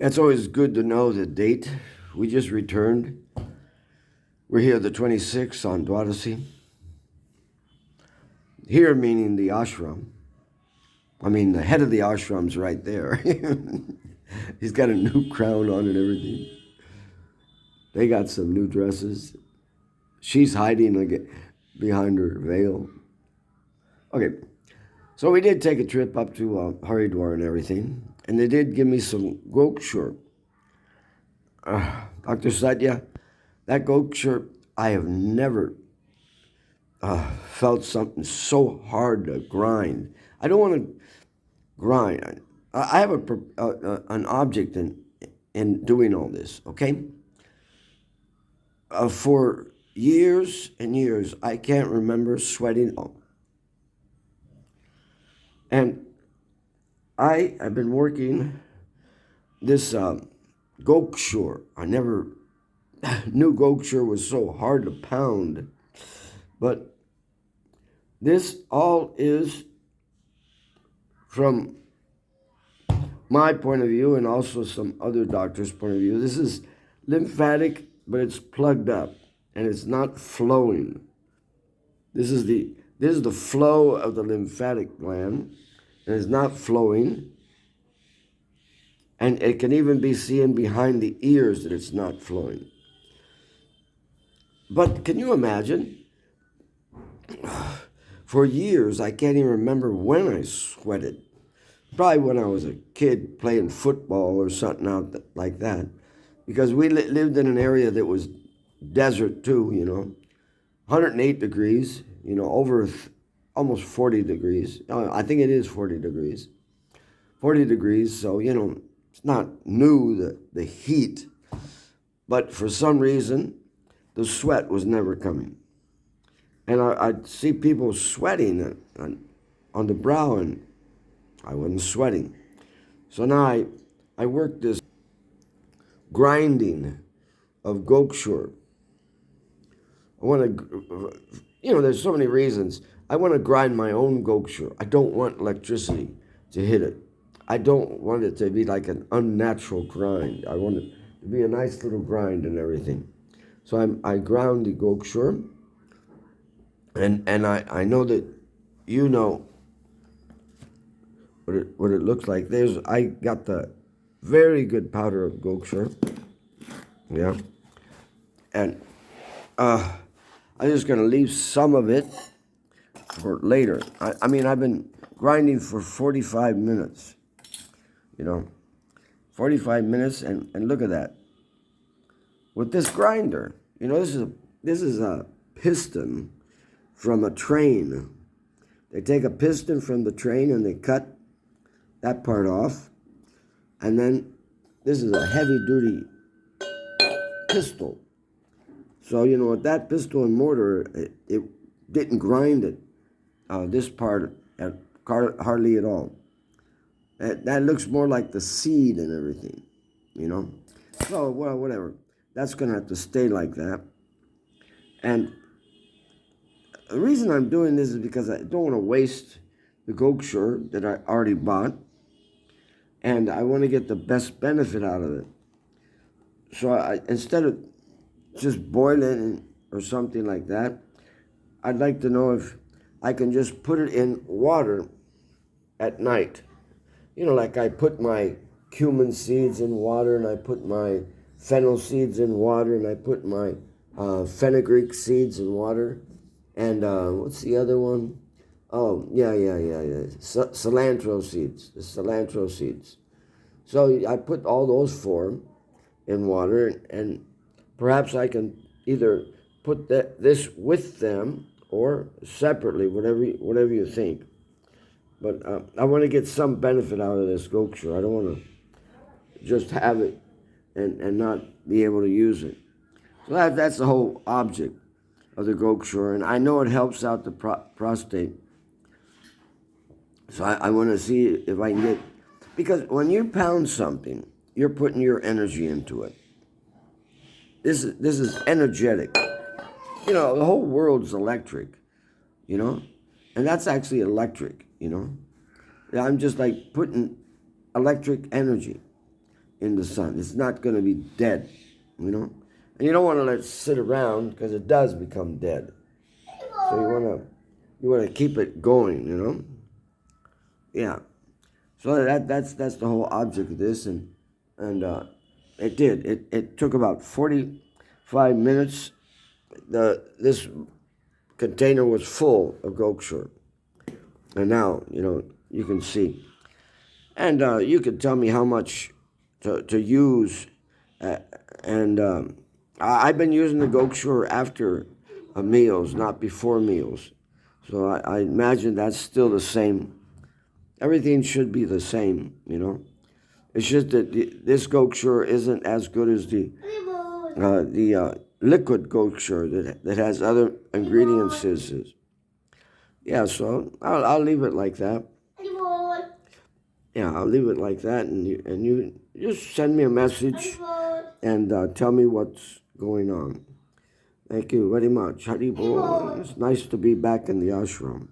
It's always good to know the date. We just returned. We're here the 26th on Dwadasi. Here meaning the ashram. I mean, the head of the ashram's right there. He's got a new crown on and everything. They got some new dresses. She's hiding behind her veil. Okay, so we did take a trip up to Haridwar and everything, and they did give me some Gokhru. Dr. Satya, that Gokhru, I have never felt something so hard to grind. I don't want to grind. I have an object in doing all this, okay? For years and years, I can't remember sweating. And I have been working this Gokhru. I never knew Gokhru was so hard to pound. But this all is, from my point of view and also some other doctors' point of view, this is lymphatic, but it's plugged up and it's not flowing. This is the flow of the lymphatic gland, and it's not flowing. And it can even be seen behind the ears that it's not flowing. But can you imagine? For years, I can't even remember when I sweated. Probably when I was a kid playing football or something out like that. Because we lived in an area that was desert too, 108 degrees, over almost 40 degrees. I think it is 40 degrees. 40 degrees, so, it's not new, the heat. But for some reason, the sweat was never coming. And I'd see people sweating on the brow, and I wasn't sweating. So now I worked this grinding of Gokhru. I want to, there's so many reasons. I want to grind my own Gokhru. I don't want electricity to hit it. I don't want it to be like an unnatural grind. I want it to be a nice little grind and everything. So I ground the Gokhru, and I know that you know what it looks like. I got the very good powder of Gokhru, yeah, and I'm just gonna leave some of it for later. I mean, I've been grinding for 45 minutes, 45 minutes, and look at that. With this grinder, this is a piston from a train. They take a piston from the train and they cut that part off, and then this is a heavy-duty pistol. So, with that pistol and mortar, it didn't grind it, this part, hardly at all. That looks more like the seed and everything, So, well, whatever. That's going to have to stay like that. And the reason I'm doing this is because I don't want to waste the Gokhru that I already bought, and I want to get the best benefit out of it. So instead of just boiling or something like that, I'd like to know if I can just put it in water at night. Like I put my cumin seeds in water, and I put my fennel seeds in water, and I put my fenugreek seeds in water. And what's the other one? Oh, yeah. Cilantro seeds, the cilantro seeds. So I put all those four in water, and perhaps I can either put this with them or separately, whatever you think. But I want to get some benefit out of this Gokhru. I don't want to just have it and not be able to use it. So that's the whole object of the Gokhru, and I know it helps out the prostate. So I want to see if I can get, because when you pound something, you're putting your energy into it. This is energetic. The whole world's electric, and that's actually electric, I'm just like putting electric energy in the sun. It's not going to be dead, you know. And you don't want to let it sit around because it does become dead. So you want to keep it going, you know. Yeah. So that's the whole object of this, and it did. It took about 45 minutes. This container was full of Gokhru, and now you can see, and you could tell me how much to use, and I've been using the Gokhru after meals, not before meals, so I imagine that's still the same. Everything should be the same, you know. It's just that this Gokhru isn't as good as the liquid Gokhru that has other ingredients. Yeah, so I'll leave it like that. Yeah, I'll leave it like that, and you just send me a message and tell me what's going on. Thank you very much. Haribol. It's nice to be back in the ashram.